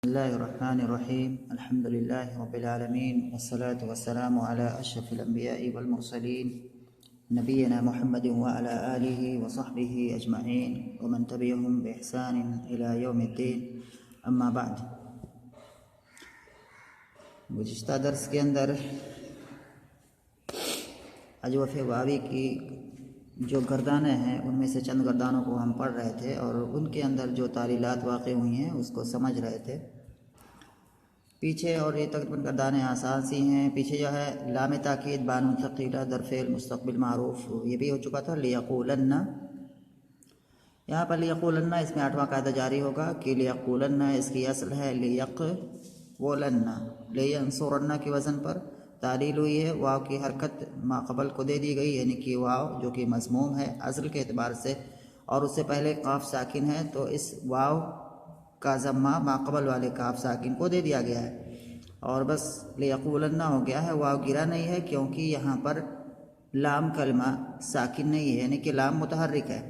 بسم الله الرحمن الرحيم الحمد لله رب العالمين والصلاة والسلام على أشرف الأنبياء والمرسلين نبينا محمد وعلى آله وصحبه أجمعين ومن تبعهم بإحسان إلى يوم الدين أما بعد گزشتہ درس کے اندر اجوف واوی کی جو گردانیں ہیں ان میں سے چند گردانوں کو ہم پڑھ رہے تھے اور ان کے اندر جو تعلیلات واقع ہوئی ہیں اس کو سمجھ رہے تھے پیچھے، اور یہ تقریباً گردانیں آسان سی ہیں۔ پیچھے جو ہے لام تاکید بان ثقیلہ در فعل مستقبل معروف، یہ بھی ہو چکا تھا لیقولن۔ یہاں پر لیقولن اس میں 8واں قاعدہ جاری ہوگا کہ لیقولن اس کی اصل ہے لیقولن، لینصرن کی وزن پر تعلیل ہوئی ہے، واو کی حرکت ما قبل کو دے دی گئی، یعنی کہ واو جو کہ مضموم ہے اصل کے اعتبار سے، اور اس سے پہلے قاف ساکن ہے تو اس واو کا ضمہ ما قبل والے قاف ساکن کو دے دیا گیا ہے، اور بس لیقولن ہو گیا ہے، واو گرا نہیں ہے کیونکہ یہاں پر لام کلمہ ساکن نہیں ہے، یعنی کہ لام متحرک ہے۔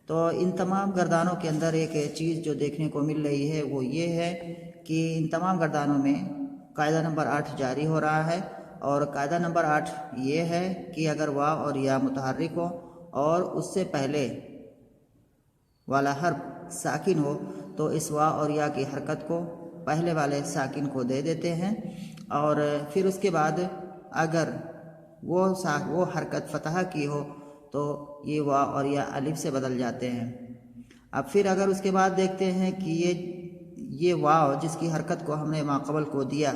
تو ان تمام گردانوں کے اندر ایک چیز جو دیکھنے کو مل رہی ہے وہ یہ ہے کہ ان تمام گردانوں میں قاعدہ نمبر 8 جاری ہو رہا ہے، اور قاعدہ نمبر 8 یہ ہے کہ اگر واو اور یا متحرک ہو اور اس سے پہلے والا حرف ساکن ہو تو اس واو اور یا کی حرکت کو پہلے والے ساکن کو دے دیتے ہیں، اور پھر اس کے بعد اگر وہ حرکت فتح کی ہو تو یہ واو اور یا الف سے بدل جاتے ہیں۔ اب پھر اگر اس کے بعد دیکھتے ہیں کہ یہ واو جس کی حرکت کو ہم نے ما قبل کو دیا،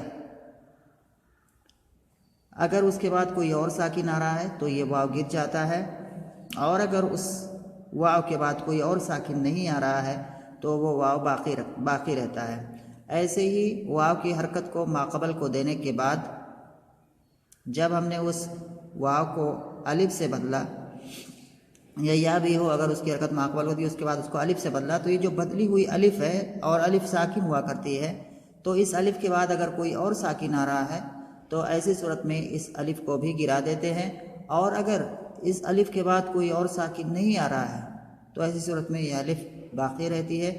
اگر اس کے بعد کوئی اور ساکن آ رہا ہے تو یہ واو گر جاتا ہے، اور اگر اس واو کے بعد کوئی اور ساکن نہیں آ رہا ہے تو وہ واو باقی رہتا ہے۔ ایسے ہی واو کی حرکت کو ما قبل کو دینے کے بعد جب ہم نے اس واو کو الف سے بدلا، یا بھی ہو اگر اس کی حرکت ما قبل کو دی اس کے بعد اس کو الف سے بدلا، تو یہ جو بدلی ہوئی الف ہے اور الف ساکن ہوا کرتی ہے، تو اس الف کے بعد اگر کوئی اور ساکن آ رہا ہے تو ایسی صورت میں اس الف کو بھی گرا دیتے ہیں، اور اگر اس الف کے بعد کوئی اور ساکن نہیں آ رہا ہے تو ایسی صورت میں یہ الف باقی رہتی ہے۔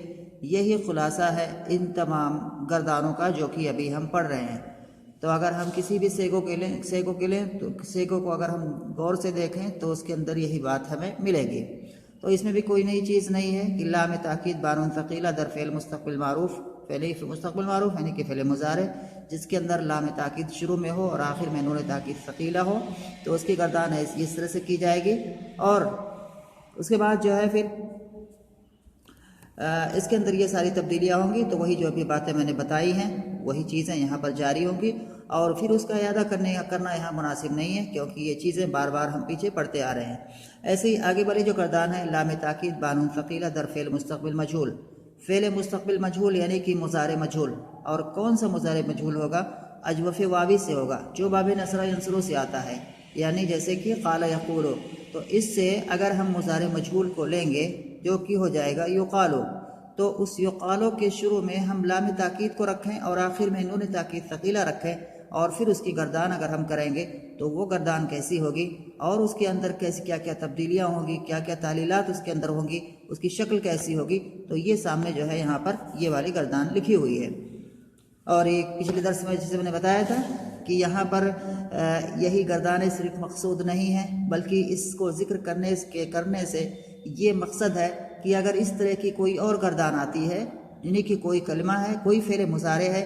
یہی خلاصہ ہے ان تمام گردانوں کا جو کہ ابھی ہم پڑھ رہے ہیں۔ تو اگر ہم کسی بھی سیگو کے لیں تو سیگو کو اگر ہم غور سے دیکھیں تو اس کے اندر یہی بات ہمیں ملے گی۔ تو اس میں بھی کوئی نئی چیز نہیں ہے کہ لام تاکید بان ثقیلہ در فعل مستقبل معروف، فعل مستقبل معروف یعنی کہ فعل مضارع جس کے اندر لام تاکید شروع میں ہو اور آخر میں نون تاکید ثقیلہ ہو تو اس کی گردان اس طرح سے کی جائے گی، اور اس کے بعد جو ہے پھر اس کے اندر یہ ساری تبدیلیاں ہوں گی، تو وہی جو ابھی باتیں میں نے بتائی ہیں وہی چیزیں یہاں پر جاری ہوں گی، اور پھر اس کا اعادہ کرنا یہاں مناسب نہیں ہے کیونکہ یہ چیزیں بار بار ہم پیچھے پڑھتے آ رہے ہیں۔ ایسے ہی آگے والی جو گردان ہے لام تاکید بان ثقیلہ در فعل مستقبل مجہول، فعل مستقبل مجہول یعنی کہ مضارع مجہول، اور کون سا مضارع مجہول ہوگا؟ اجوف واوی سے ہوگا جو باب نصر ینصرو سے آتا ہے، یعنی جیسے کہ قال یقول، تو اس سے اگر ہم مضارع مجہول کو لیں گے جو کہ ہو جائے گا یقالو، تو اس یقالو کے شروع میں ہم لام تاکید کو رکھیں اور آخر میں نون تاکید ثقیلہ رکھیں، اور پھر اس کی گردان اگر ہم کریں گے تو وہ گردان کیسی ہوگی، اور اس کے اندر کیا کیا تبدیلیاں ہوں گی، کیا کیا تعلیلات اس کے اندر ہوں گی، اس کی شکل کیسی ہوگی، تو یہ سامنے جو ہے یہاں پر یہ والی گردان لکھی ہوئی ہے۔ اور ایک پچھلے درس میں جسے میں نے بتایا تھا کہ یہاں پر یہی گردانیں صرف مقصود نہیں ہیں بلکہ اس کو ذکر کرنے سے یہ مقصد ہے کہ اگر اس طرح کی کوئی اور گردان آتی ہے، یعنی کہ کوئی کلمہ ہے، کوئی فعل مضارع ہے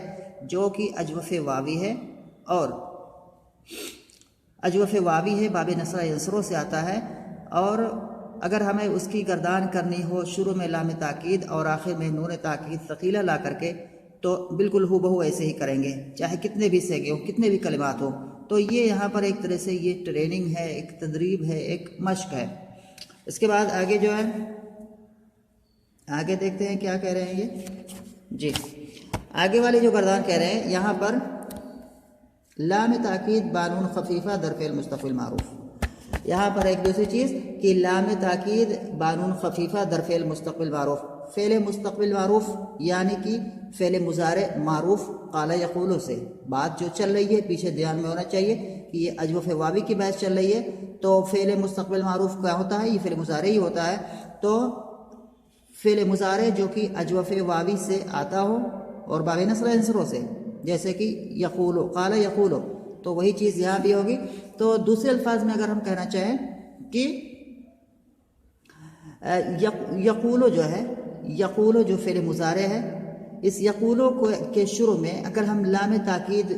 جو کہ اجوف واوی ہے، اور اجوف واوی ہے باب نصر ینصرو سے آتا ہے، اور اگر ہمیں اس کی گردان کرنی ہو شروع میں لام تاکید اور آخر میں نون تاکید ثقیلہ لا کر کے، تو بالکل ہو بہو ایسے ہی کریں گے، چاہے کتنے بھی سیگے ہوں، کتنے بھی کلمات ہوں۔ تو یہ یہاں پر ایک طرح سے یہ ٹریننگ ہے، ایک تدریب ہے، ایک مشق ہے۔ اس کے بعد آگے جو ہے آگے دیکھتے ہیں کیا کہہ رہے ہیں یہ جی آگے والی جو گردان کہہ رہے ہیں یہاں پر لام تاکید بانون خفیفہ در فعل مستقبل معروف، یہاں پر ایک دوسری چیز کہ لام تاکید بانون خفیفہ در فعل مستقبل معروف، فعل مستقبل معروف یعنی کہ فعل مضارع معروف قال یقولو سے بات جو چل رہی ہے، پیچھے دھیان میں ہونا چاہیے کہ یہ اجوف واوی کی بحث چل رہی ہے، تو فعل مستقبل معروف کیا ہوتا ہے؟ یہ فعل مضارع ہی ہوتا ہے۔ تو فعل مضارع جو کہ اجوف واوی سے آتا ہو اور باب نصر انصروں سے، جیسے کہ یقولو، قال یقولو، تو وہی چیز یہاں بھی ہوگی۔ تو دوسرے الفاظ میں اگر ہم کہنا چاہیں کہ یقولو جو ہے، یقولو جو فعل مضارع ہے، اس یقولو کے شروع میں اگر ہم لام تاکید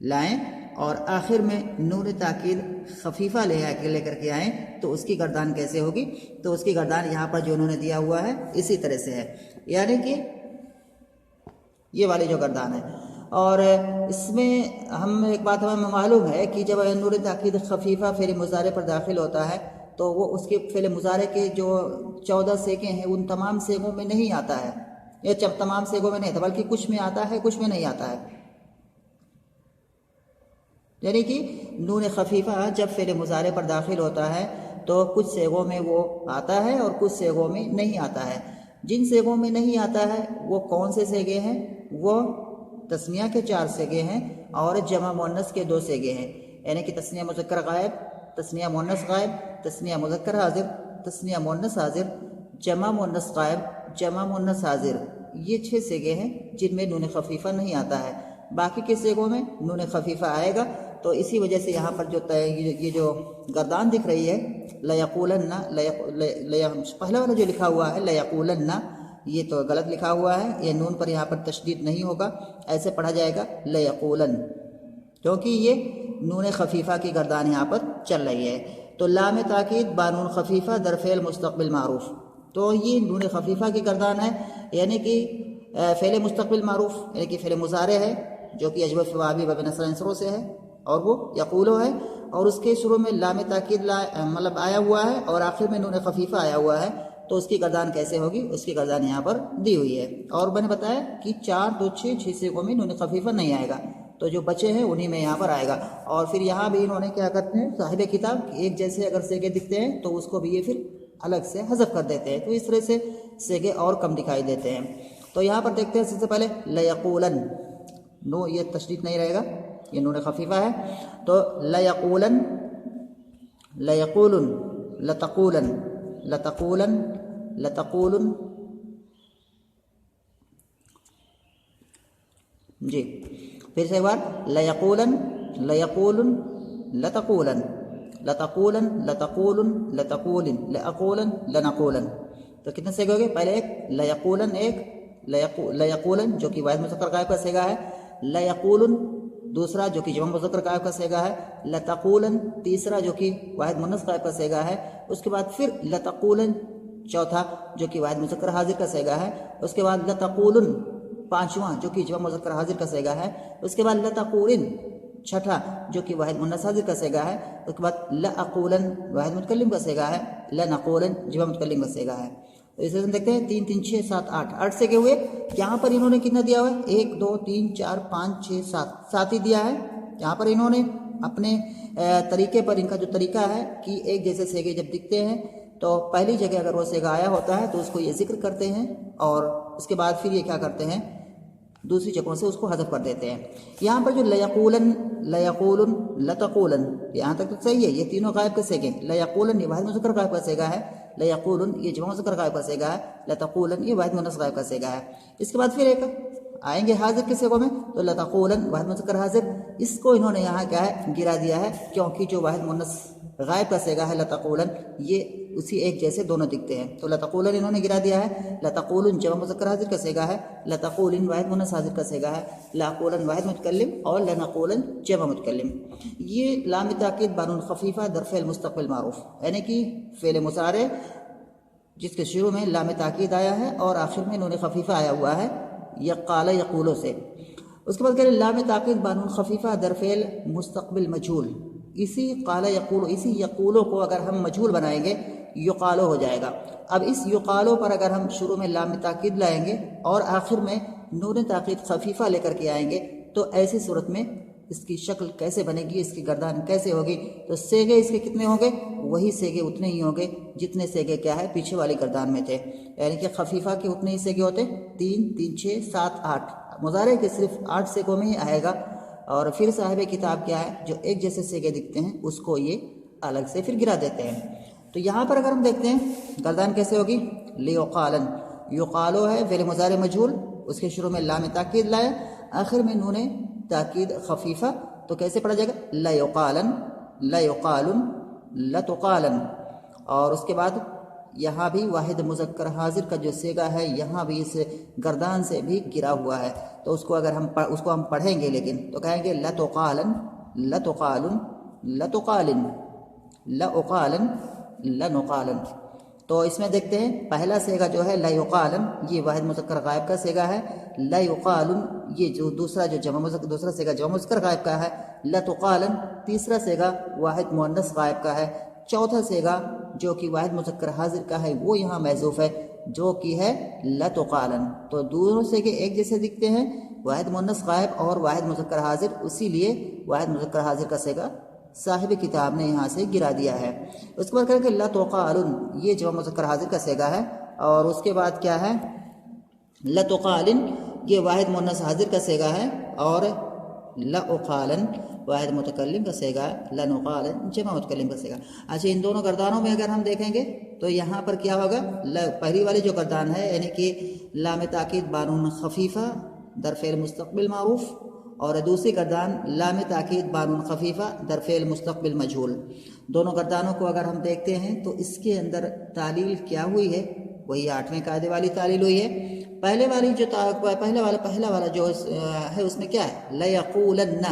لائیں اور آخر میں نون تاکید خفیفہ لے کر کے آئیں تو اس کی گردان کیسے ہوگی؟ تو اس کی گردان یہاں پر جو انہوں نے دیا ہوا ہے اسی طرح سے ہے، یعنی کہ یہ والی جو گردان ہے۔ اور اس میں ایک بات ہمیں معلوم ہے کہ جب نون تاکید خفیفہ فعل مضارع پر داخل ہوتا ہے تو وہ اس کے فعل مضارع کے جو 14 سیغے ہیں ان تمام سیغوں میں نہیں آتا ہے، یا تمام سیغوں میں نہیں آتا، بلکہ کچھ میں آتا ہے، کچھ میں نہیں آتا ہے۔ یعنی کہ نون خفیفہ جب فعل مضارع پر داخل ہوتا ہے تو کچھ سیغوں میں وہ آتا ہے اور کچھ سیغوں میں نہیں آتا ہے۔ جن سیغوں میں نہیں آتا ہے وہ کون سے سیغے ہیں؟ وہ تثنیہ کے 4 سیغے ہیں اور جمع مؤنث کے 2 سیغے ہیں، یعنی کہ تثنیہ مذکر غائب، تثنیہ مؤنث غائب، تثنیہ مذکر حاضر، تثنیہ مؤنث حاضر، جمع مؤنث غائب، جمع مؤنث حاضر، یہ 6 سیغے ہیں جن میں نون خفیفہ نہیں آتا ہے۔ باقی کے سیغوں میں نون خفیفہ آئے گا، تو اسی وجہ سے یہاں پر یہ جو گردان دکھ رہی ہے لیقولن، پہلا والا جو لکھا ہوا ہے لیقولن، یہ تو غلط لکھا ہوا ہے، یہ نون پر یہاں پر تشدید نہیں ہوگا، ایسے پڑھا جائے گا لیقولن، کیونکہ یہ نون خفیفہ کی گردان یہاں پر چل رہی ہے۔ تو لام تاکید بانون خفیفہ در فعل مستقبل معروف، تو یہ نون خفیفہ کی گردان ہے، یعنی کہ فعل مستقبل معروف یعنی کہ فعل مضارع ہے جو کہ اجوف وابی باب نصر انصروں سے ہے، اور وہ یقولو ہے، اور اس کے شروع میں لام تاکید مطلب آیا ہوا ہے اور آخر میں نون خفیفہ آیا ہوا ہے، تو اس کی گردان کیسے ہوگی؟ اس کی گردان یہاں پر دی ہوئی ہے، اور میں نے بتایا کہ 4 2 6 سیغوں میں نون خفیفہ نہیں آئے گا، تو جو بچے ہیں انہی میں یہاں پر آئے گا۔ اور پھر یہاں بھی انہوں نے کیا کرتے ہیں صاحب کتاب ایک جیسے اگر سیغے دکھتے ہیں تو اس کو بھی یہ پھر الگ سے حذف کر دیتے ہیں، تو اس طرح سے سیغے اور کم دکھائی دیتے ہیں۔ تو یہاں پر دیکھتے ہیں سب سے پہلے لیقولن، نو یہ تشدید نہیں رہے گا، یہ نون خفیفہ ہے، تو لیقولن، لیقولن، لتقولن، لتقولن، لتقولن، جی پھر سے ایک بار لیقولن، لیقولن، لتقولن، لتقولن، لتقولن، لتقولن، لأقولن، لنقولن، تو کتنے سیغے ہو گئے؟ پہلے ایک لیقولن، ایک لیقولن جو کہ واحد مذکر غائب کا سیغہ ہے، لیقولن دوسرا جو کہ جمع مذکر غائب کا سیغہ ہے، لتقولن تیسرا جو کہ واحد مؤنث غائب کا سیغہ ہے، اس کے بعد پھر لتقولن چوتھا جو کہ واحد مذکر حاضر کا سیغہ ہے، اس کے بعد لتقولن پانچواں جو کہ جمع مذکر حاضر کا سیغہ ہے، اس کے بعد لتقولن چھٹا جو کہ واحد مؤنث حاضر کا سیغہ ہے، اس کے بعد لأقولن واحد متکلم کا سیغہ ہے، لنقولن جمع متکلم کا سیغہ ہے۔ تو اس طرح سے دیکھتے ہیں 3 3 6 7 8 سیغے ہوئے۔ یہاں پر انہوں نے کتنا دیا ہوا ہے؟ 1 2 3 4 5 6 7 ہی دیا ہے۔ یہاں پر انہوں نے اپنے طریقے پر، ان کا جو طریقہ ہے کہ ایک جیسے سیغے جب دکھتے ہیں تو پہلی جگہ اگر وہ سیغہ آیا ہوتا ہے تو اس کو یہ ذکر کرتے ہیں، اور اس کے بعد پھر یہ کیا کرتے ہیں دوسری جگہوں سے اس کو حذف کر دیتے ہیں۔ یہاں پر جو لیقولن، لیقولن، لتقولن، یہاں تک تو صحیح ہے، یہ تینوں غائب کے سیغے، لیقولن یہ واحد مذکر غائب کا سیغہ ہے، لیقولن یہ جمع مذکر غائب کا سیغہ ہے، لتقولن یہ واحد مؤنث غائب کا سیغہ ہے۔ اس کے بعد پھر ایک آئیں گے حاضر کے سیغوں میں، تو لتقولن واحد مذکر حاضر، اس کو انہوں نے یہاں کیا ہے گرا دیا ہے، کیونکہ جو واحد مؤنث غائب کا سیغہ ہے لتقولن یہ اسی ایک جیسے دونوں دکھتے ہیں، تو لتقولن انہوں نے گرا دیا ہے۔ لتقولن جمع مذکر حاضر کا سیغہ ہے، لتقولن واحد مؤنث حاضر کا سیغہ ہے، لاقولن واحد متکلم، اور لنقولن جمع متکلم۔ یہ لام تاکید بانون خفیفہ در فعل مستقبل معروف، یعنی کہ فعل مضارع جس کے شروع میں لام تاکید آیا ہے اور آخر میں نون خفیفہ آیا ہوا ہے یقال یقولو سے۔ اس کے بعد کہہ رہے لام تاکید بانون خفیفہ در فعل مستقبل مجھول، اسی قال یقولو، اسی یقولو کو اگر ہم مجھول بنائیں گے یقالو ہو جائے گا۔ اب اس یقالو پر اگر ہم شروع میں لام تاکید لائیں گے اور آخر میں نون تاکید خفیفہ لے کر کے آئیں گے تو ایسی صورت میں اس کی شکل کیسے بنے گی، اس کی گردان کیسے ہوگی؟ تو سیغے اس کے کتنے ہوں گے؟ وہی سیغے اتنے ہی ہوں گے جتنے سیغے کیا ہے پیچھے والی گردان میں تھے، یعنی کہ خفیفہ کے اتنے ہی سیغے ہوتے 3 3 6 7 8، مضارع کے صرف 8 سیغوں میں ہی آئے گا، اور پھر صاحب کتاب کیا ہے جو ایک جیسے سیغے دکھتے ہیں اس کو یہ الگ سے پھر گرا دیتے ہیں۔ تو یہاں پر اگر ہم دیکھتے ہیں گردان کیسے ہوگی، لیقالن، یقالو ہے فعل مضارع مجھول، اس کے شروع میں لام تاکید لایا، آخر میں نون تاکید خفیفہ، تو کیسے پڑھا جائے گا؟ لیقالن، لیقالن، لتقالن۔ اور اس کے بعد یہاں بھی واحد مذکر حاضر کا جو صیغہ ہے یہاں بھی اس گردان سے بھی گرا ہوا ہے، تو اس کو ہم پڑھیں گے، لیکن تو کہیں گے لتقالن، لتقالن، لتقالن، لأقالن، لنقالن۔ تو اس میں دیکھتے ہیں پہلا صیغہ جو ہے لیقالن، یہ واحد مذکر غائب کا صیغہ ہے، لیقالن یہ جو دوسرا صیغہ جمع مذکر غائب کا ہے، لتقالن تیسرا صیغہ واحد مؤنث غائب کا ہے، چوتھا صیغہ جو کہ واحد مذکر حاضر کا ہے وہ یہاں محذوف ہے جو کہ ہے لتقالن۔ تو دونوں صیغے ایک جیسے دکھتے ہیں، واحد مؤنث غائب اور واحد مذکر حاضر، اسی لیے واحد مذکر حاضر کا صیغہ صاحب کتاب نے یہاں سے گرا دیا ہے۔ اس کے بعد کہیں کہ لتقالن، یہ جمع مذکر حاضر کا صیغہ ہے، اور اس کے بعد کیا ہے؟ لتقالن یہ واحد مؤنث حاضر کا صیغہ ہے، اور لأقالن واحد متکلم کا صیغہ ہے، لنقالن جمع متکلم کا صیغہ۔ اچھا، ان دونوں گردانوں میں اگر ہم دیکھیں گے تو یہاں پر کیا ہوگا؟ پہلی والی جو گردان ہے یعنی کہ لام تاکید بانون خفیفہ در فعل مستقبل معروف، اور دوسری گردان لام تاکید بانون خفیفہ در فعل مستقبل مجہول۔ دونوں گردانوں کو اگر ہم دیکھتے ہیں تو اس کے اندر تعلیل کیا ہوئی ہے؟ وہی 8ویں قاعدے والی تعلیل ہوئی ہے۔ پہلا والا جو ہے اس میں کیا ہے؟ لیقولن،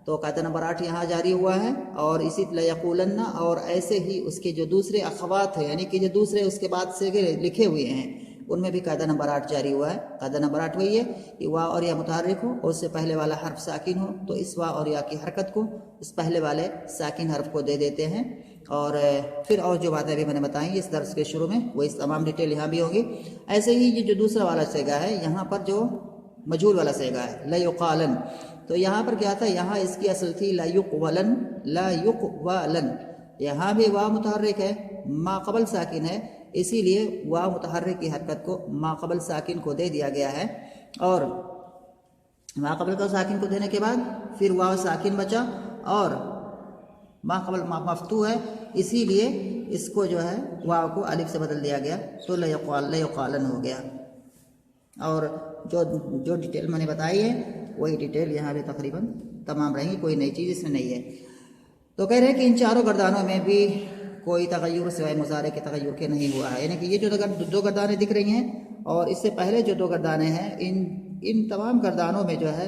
تو قاعدہ نمبر 8 یہاں جاری ہوا ہے، اور اسی لیقولن، اور ایسے ہی اس کے جو دوسرے اخوات ہیں یعنی کہ جو دوسرے اس کے بعد سے لکھے ہوئے ہیں ان میں بھی قاعدہ نمبر 8 جاری ہوا ہے۔ قاعدہ نمبر 8 وہی ہے کہ وا اور یا متحرک ہو اور اس سے پہلے والا حرف ساکن ہو تو اس وا اور یا کی حرکت کو اس پہلے والے ساکن حرف کو دے دیتے ہیں، اور پھر اور جو باتیں بھی میں نے بتائیں اس درس کے شروع میں وہ اس تمام ڈیٹیل یہاں بھی ہوگی۔ ایسے ہی یہ جو دوسرا والا صیغہ ہے یہاں پر جو مجہول والا صیغہ ہے لیقالن، تو یہاں پر کیا تھا؟ یہاں اس کی اصل تھی لیقولن، لیقولن، یہاں بھی وا متحرک ہے، ما قبل ساکن ہے، اسی لیے وا متحرک کی حرکت کو ما قبل ساکن کو دے دیا گیا ہے، اور ما قبل کا ساکن کو دینے کے بعد پھر وا ساکن بچا اور ما قبل مفتوح ہے، اسی لیے اس کو جو ہے وا کو الف سے بدل دیا گیا تو لیقالن ہو گیا۔ اور جو ڈیٹیل میں نے بتائی ہے وہی ڈیٹیل یہاں بھی تقریباً تمام رہیں گی، کوئی نئی چیز اس میں نہیں ہے۔ تو کہہ رہے ہیں کہ ان چاروں گردانوں میں بھی کوئی تغیر سوائے مضارع کے تغیر کے نہیں ہوا ہے، یعنی کہ یہ جو دو گردانیں دکھ رہی ہیں اور اس سے پہلے جو دو گردانیں ہیں ان تمام گردانوں میں جو ہے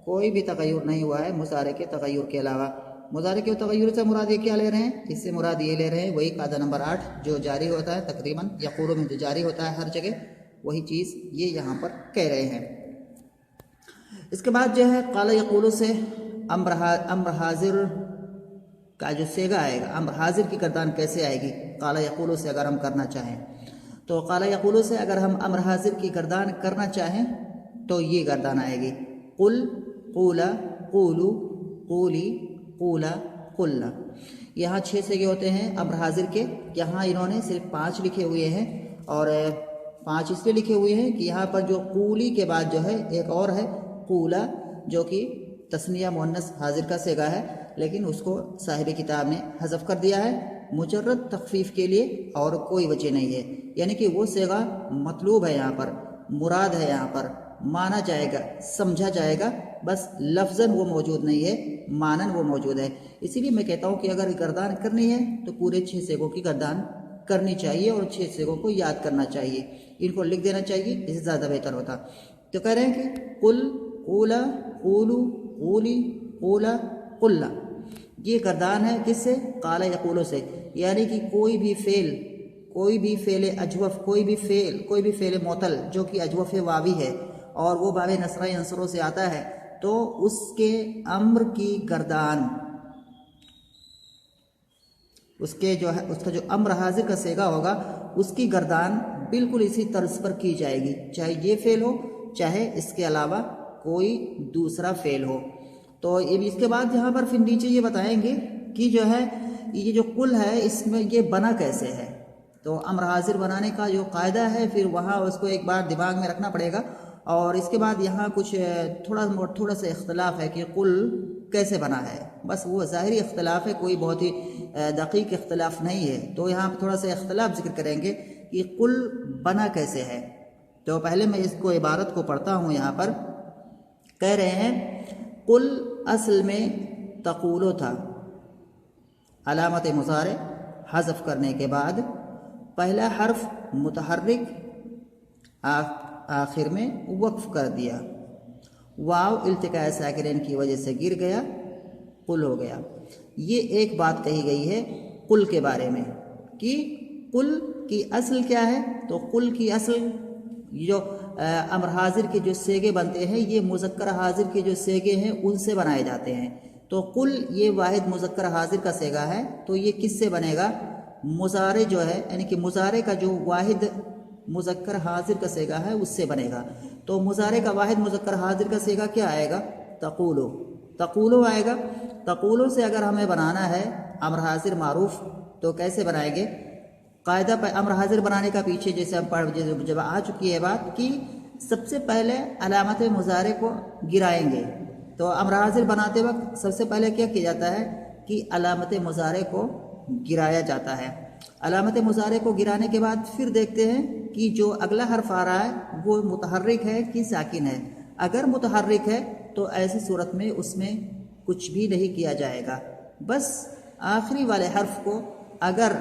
کوئی بھی تغیر نہیں ہوا ہے مضارع کے تغیر کے علاوہ۔ مضارع کے تغیر سے مراد یہ کیا لے رہے ہیں؟ اس سے مراد یہ لے رہے ہیں وہی قاعدہ نمبر 8 جو جاری ہوتا ہے تقریباً یقولوں میں جو جاری ہوتا ہے ہر جگہ، وہی چیز یہ یہاں پر کہہ رہے ہیں۔ اس کے بعد جو ہے قال یقولو سے امر حاضر کا جو صیغہ آئے گا، امر حاضر کی گردان کیسے آئے گی؟ قال یقولو سے اگر ہم کرنا چاہیں تو قال یقولو سے اگر ہم امر حاضر کی گردان کرنا چاہیں تو یہ گردان آئے گی، قل، قولا، قولو، قولی، قولا، قلنا۔ یہاں 6 صیغے ہوتے ہیں امر حاضر کے، یہاں انہوں نے صرف 5 لکھے ہوئے ہیں، اور 5 اس لیے لکھے ہوئے ہیں کہ یہاں پر جو قولی کے بعد جو ہے ایک اور ہے قولا جو کہ تثنیہ مؤنث حاضر کا صیغہ ہے، لیکن اس کو صاحب کتاب نے حذف کر دیا ہے مجرد تخفیف کے لیے، اور کوئی وجہ نہیں ہے، یعنی کہ وہ صیغہ مطلوب ہے، یہاں پر مراد ہے، یہاں پر مانا جائے گا، سمجھا جائے گا، بس لفظاً وہ موجود نہیں ہے، مانن وہ موجود ہے۔ اسی لیے میں کہتا ہوں کہ اگر گردان کرنی ہے تو پورے 6 صیغوں کی گردان کرنی چاہیے اور 6 صیغوں کو یاد کرنا چاہیے، ان کو لکھ دینا چاہیے، اس سے زیادہ بہتر ہوتا۔ تو کہہ رہے ہیں کہ قل، قولا، قولو، قولی، قولا، قلنا، یہ گردان ہے کس سے؟ قال یقولو سے، یعنی کہ کوئی بھی فعل اجوف، کوئی بھی فعل معطل جو کہ اجوف واوی ہے اور وہ باب نصرہ ینصرو سے آتا ہے، تو اس کے امر کی گردان، اس کا جو امر حاضر کا صیغہ ہوگا اس کی گردان بالکل اسی طرز پر کی جائے گی، چاہے یہ فعل ہو چاہے اس کے علاوہ کوئی دوسرا فعل ہو۔ تو اس کے بعد یہاں پر پھر نیچے یہ بتائیں گے کہ جو ہے یہ جو قل ہے اس میں یہ بنا کیسے ہے، تو امر حاضر بنانے کا جو قاعدہ ہے پھر وہاں اس کو ایک بار دماغ میں رکھنا پڑے گا، اور اس کے بعد یہاں کچھ تھوڑا سا اختلاف ہے کہ قل کیسے بنا ہے، بس وہ ظاہری اختلاف ہے، کوئی بہت ہی دقیق اختلاف نہیں ہے، تو یہاں تھوڑا سا اختلاف ذکر کریں گے کہ قل بنا کیسے ہے۔ تو پہلے میں اس کو عبارت کو پڑھتا ہوں. یہاں پر کہہ رہے ہیں قل اصل میں تقولو تھا، علامت مضارع حذف کرنے کے بعد پہلا حرف متحرک آخر میں وقف کر دیا، واو التقاء ساکنین کی وجہ سے گر گیا، قل ہو گیا. یہ ایک بات کہی گئی ہے قل کے بارے میں کہ قل کی اصل کیا ہے. تو قل کی اصل جو امر حاضر کے جو سیگے بنتے ہیں یہ مذکر حاضر کے جو سیگے ہیں ان سے بنائے جاتے ہیں. تو قل یہ واحد مذکر حاضر کا سیگا ہے، تو یہ کس سے بنے گا؟ مضارع جو ہے یعنی کہ مضارع کا جو واحد مذکر حاضر کا سیگا ہے اس سے بنے گا. تو مضارع کا واحد مذکر حاضر کا سیگا کیا آئے گا؟ تقولو. تقولو آئے گا. تقولو سے اگر ہمیں بنانا ہے امر حاضر معروف تو کیسے بنائیں گے؟ قاعدہ امر حاضر بنانے کا پیچھے جیسے ہم جب آ چکی ہے بات کہ سب سے پہلے علامت مضارع کو گرائیں گے. تو امر حاضر بناتے وقت سب سے پہلے کیا کیا جاتا ہے کہ علامت مضارع کو گرایا جاتا ہے. علامت مضارع کو گرانے کے بعد پھر دیکھتے ہیں کہ جو اگلا حرف آ رہا ہے وہ متحرک ہے کہ ساکن ہے. اگر متحرک ہے تو ایسی صورت میں اس میں کچھ بھی نہیں کیا جائے گا، بس آخری والے حرف کو اگر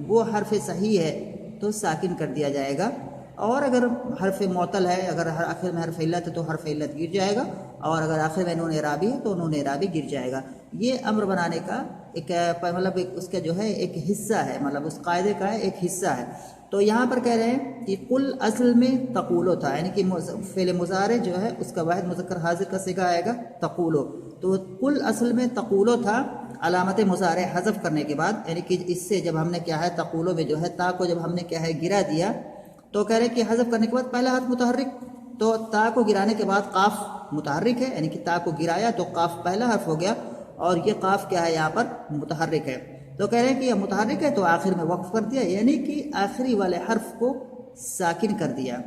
وہ حرف صحیح ہے تو ساکن کر دیا جائے گا، اور اگر حرف معطل ہے، اگر آخر میں حرف علت ہے تو حرف علت گر جائے گا، اور اگر آخر میں نون اعرابی ہے تو نون اعرابی گر جائے گا. یہ امر بنانے کا ایک مطلب اس کا جو ہے ایک حصہ ہے، مطلب اس قاعدے کا ایک حصہ ہے. تو یہاں پر کہہ رہے ہیں کہ قل اصل میں تقولو تھا، یعنی کہ فعل مضارع جو ہے اس کا واحد مذکر حاضر کا صیغہ آئے گا تقولو. تو قل اصل میں تقولو تھا، علامت مضارع حذف کرنے کے بعد، یعنی کہ اس سے جب ہم نے کیا ہے تقولو میں جو ہے تا کو جب ہم نے کیا ہے گرا دیا، تو کہہ رہے ہیں کہ حذف کرنے کے بعد پہلا حرف متحرک، تو تا کو گرانے کے بعد قاف متحرک ہے، یعنی کہ تا کو گرایا تو قاف پہلا حرف ہو گیا، اور یہ قاف کیا ہے یہاں پر متحرک ہے. تو کہہ رہے ہیں کہ یہ متحرک ہے تو آخر میں وقف کر دیا، یعنی کہ آخری والے حرف کو ساکن کر دیا.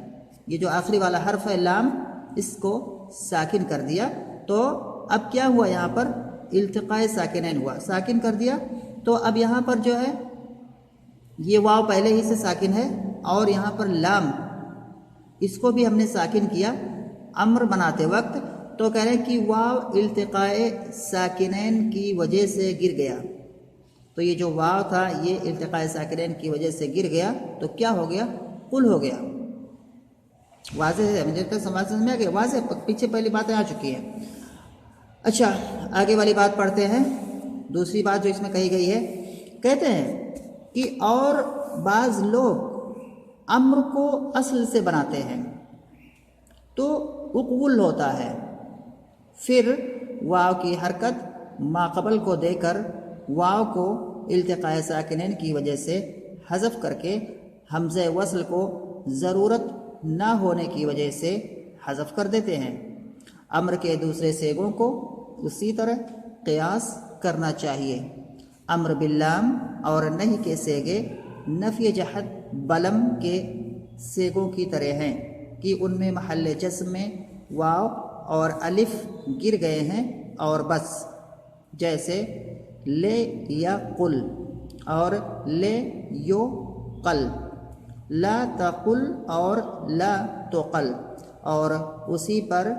یہ جو آخری والا حرف ہے لام، اس کو ساکن کر دیا. تو اب کیا ہوا یہاں پر؟ التقاء ساکنین ہوا، ساکن کر دیا. تو اب یہاں پر جو ہے یہ واو پہلے ہی سے ساکن ہے، اور یہاں پر لام اس کو بھی ہم نے ساکن کیا امر بناتے وقت. تو کہہ رہے ہیں کہ واو التقاء ساکنین کی وجہ سے گر گیا. تو یہ جو واو تھا یہ التقاء ساکنین کی وجہ سے گر گیا، تو کیا ہو گیا؟ قل ہو گیا. واضح ہے، مجھے تو سمجھ میں آ گیا، واضح، پیچھے پہلی باتیں آ چکی ہیں. اچھا آگے والی بات پڑھتے ہیں. دوسری بات جو اس میں کہی گئی ہے، کہتے ہیں کہ اور بعض لوگ امر کو اصل سے بناتے ہیں تو اقول ہوتا ہے، پھر واو کی حرکت ماقبل کو دے کر واو کو التقاء ساکنین کی وجہ سے حذف کر کے حمزہ وصل کو ضرورت نہ ہونے کی وجہ سے حذف کر دیتے ہیں. امر کے دوسرے سیگوں کو اسی طرح قیاس کرنا چاہیے. امر باللام اور نہیں کے سیگے نفی جہت بلم کے سیگوں کی طرح ہیں کہ ان میں محل جزم میں واو اور الف گر گئے ہیں اور بس، جیسے لے یا قل اور لے یو قل، لا تقل اور لا تقل، اور اسی پر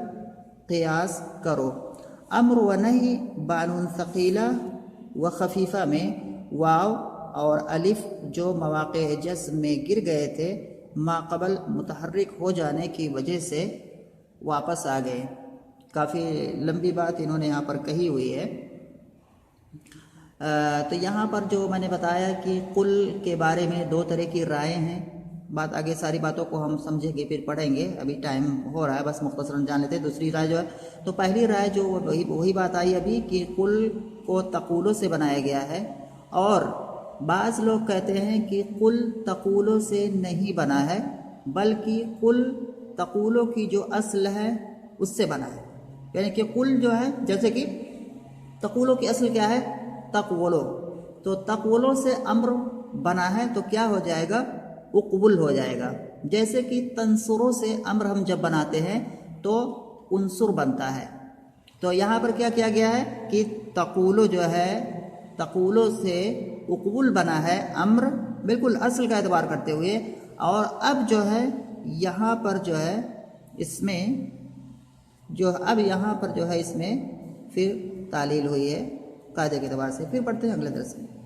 قیاس کرو. امر و نہیں بانون ثقیلہ و خفیفہ میں واو اور الف جو مواقع جزم میں گر گئے تھے ماقبل متحرک ہو جانے کی وجہ سے واپس آ گئے. کافی لمبی بات انہوں نے یہاں پر کہی ہوئی ہے. تو یہاں پر جو میں نے بتایا کہ قل کے بارے میں دو طرح کی رائے ہیں. بات آگے ساری باتوں کو ہم سمجھیں گے پھر پڑھیں گے، ابھی ٹائم ہو رہا ہے، بس مختصراً جان لیتے. دوسری رائے جو ہے، تو پہلی رائے جو وہی بات آئی ابھی کہ قل کو تقولو سے بنایا گیا ہے، اور بعض لوگ کہتے ہیں کہ قل تقولو سے نہیں بنا ہے بلکہ قل تقولو کی جو اصل ہے اس سے بنا ہے. یعنی کہ قل جو ہے، جیسے کہ تقولو کی اصل کیا ہے؟ تقولو، تو تقولو سے امر بنا ہے تو کیا ہو جائے گا؟ اقبل ہو جائے گا. جیسے کہ تنصرو سے امر ہم جب بناتے ہیں تو انصر بنتا ہے. تو یہاں پر کیا کیا گیا ہے کہ تقولو جو ہے، تقولو سے اقبل بنا ہے امر بالکل اصل کا اعتبار کرتے ہوئے، اور اب جو ہے یہاں پر جو ہے اس میں جو اب یہاں پر جو ہے اس میں پھر تعلیل ہوئی ہے قاعدے کے اعتبار سے. پھر پڑھتے ہیں اگلے درس میں.